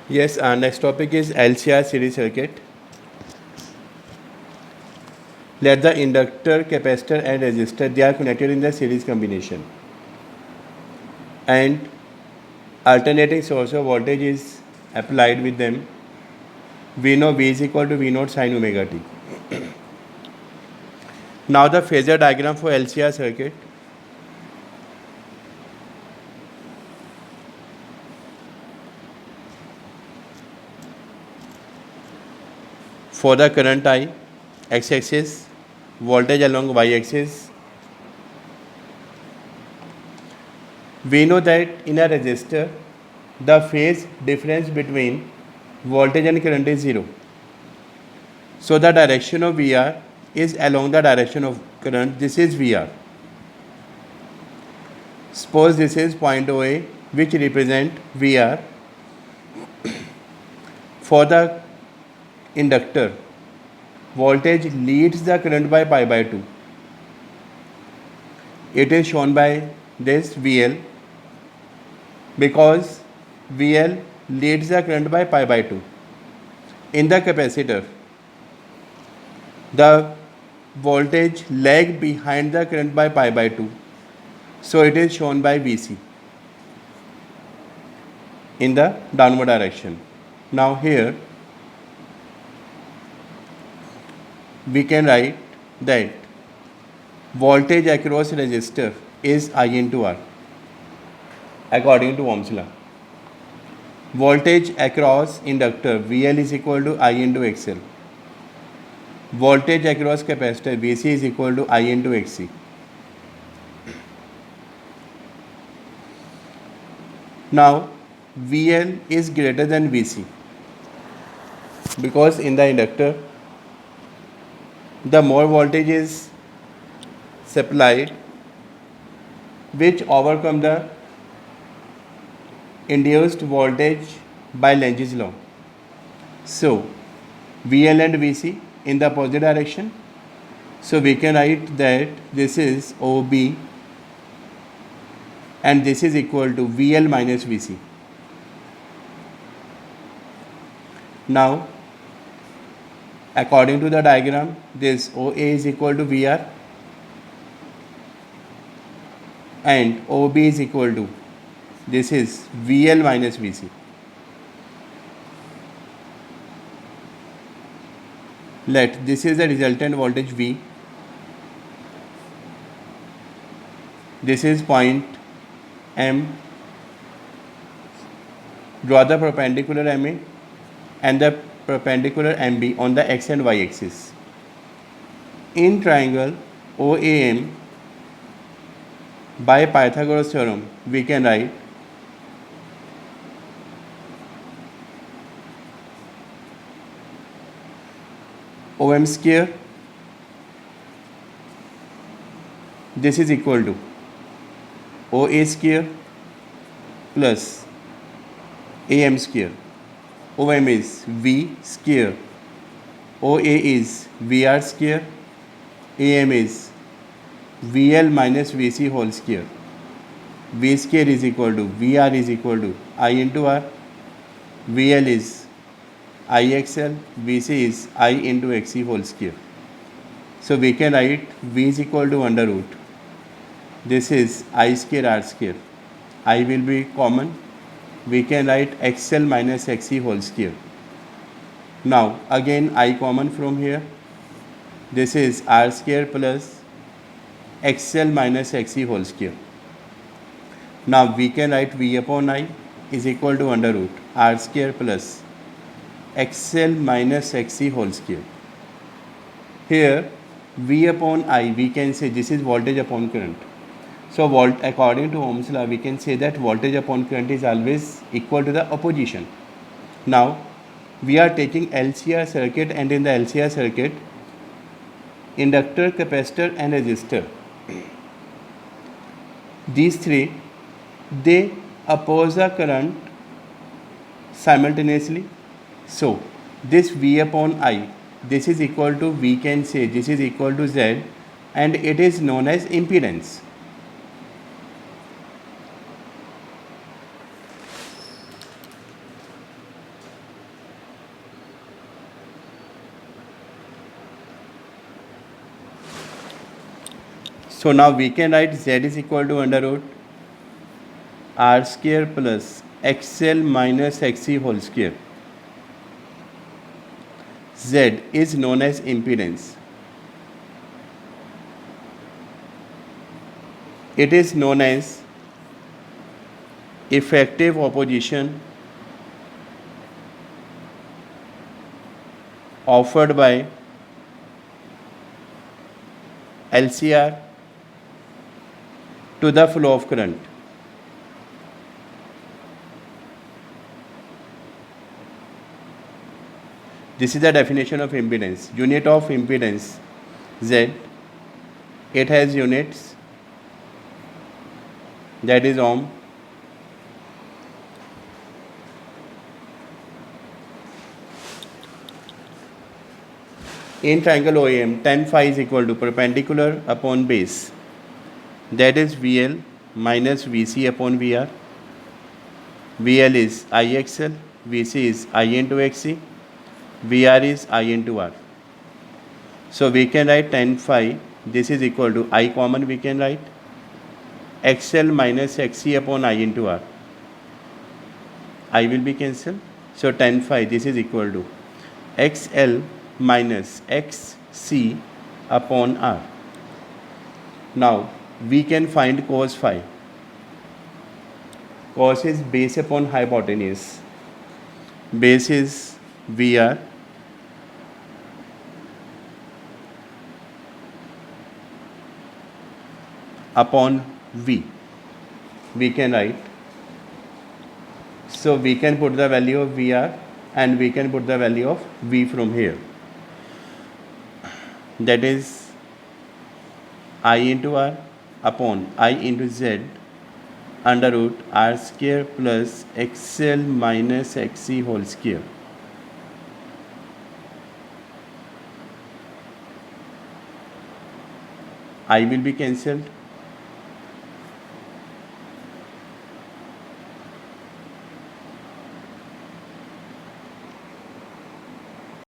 Yes, our next topic is LCR series circuit. Let the inductor, capacitor and resistor, they are connected in the series combination. And alternating source of voltage is applied with them. We know V is equal to V naught sin omega t. Now the phasor diagram for LCR circuit. For the current I, x-axis, voltage along y-axis. We know that in a resistor, the phase difference between voltage and current is 0. So the direction of VR is along the direction of current. This is VR. Suppose this is point OA, which represent VR. For the inductor, voltage leads the current by pi by 2. It is shown by this VL because VL leads the current by pi by 2. In the capacitor, the voltage lag behind the current by pi by 2. So it is shown by VC in the downward direction. Now here we can write that voltage across resistor is I into R according to Ohm's law. Voltage across inductor VL is equal to I into XL. Voltage across capacitor VC is equal to I into XC. Now VL is greater than VC because in the inductor the more voltage is supplied which overcome the induced voltage by Lenz's law. So VL and VC in the opposite direction. So we can write that this is OB and this is equal to VL minus VC. Now according to the diagram, this OA is equal to VR and OB is equal to, this is VL minus VC. Let this is the resultant voltage V. This is point M. Draw the perpendicular MA and the perpendicular MB on the x and y axis. In triangle OAM, by Pythagoras theorem, we can write OM square, this is equal to OA square plus AM square. OM is V square, OA is VR square, AM is VL minus VC whole square. V square is equal to VR is equal to I into R, VL is IXL, VC is I into XC whole square. So we can write V is equal to under root. This is I square R square. I will be common. We can write XL minus XC whole square. Now again I common from here. This is R square plus XL minus XC whole square. Now we can write V upon I is equal to under root R square plus XL minus XC whole square. Here V upon I, we can say this is voltage upon current. So according to Ohm's law, we can say that voltage upon current is always equal to the opposition. Now we are taking LCR circuit, and in the LCR circuit, inductor, capacitor and resistor, these three, they oppose the current simultaneously. So this V upon I, this is equal to, we can say this is equal to Z, and it is known as impedance. So now we can write z is equal to under root r square plus xl minus xc whole square. Z is known as impedance. It is known as effective opposition offered by LCR to the flow of current. This is the definition of impedance. Unit of impedance Z. It has units, that is ohm. In triangle OAM, tan phi is equal to perpendicular upon base, that is VL minus VC upon VR. VL is IXL, VC is I into XC, VR is I into R. So we can write tan phi, this is equal to I common, we can write XL minus XC upon I into R. I will be cancelled. So tan phi, this is equal to XL minus XC upon R. Now we can find cos phi. Cos is base upon hypotenuse. Base is VR upon V. We can write. So we can put the value of VR and we can put the value of V from here. That is I into R upon I into Z under root R square plus XL minus XC whole square. I will be cancelled.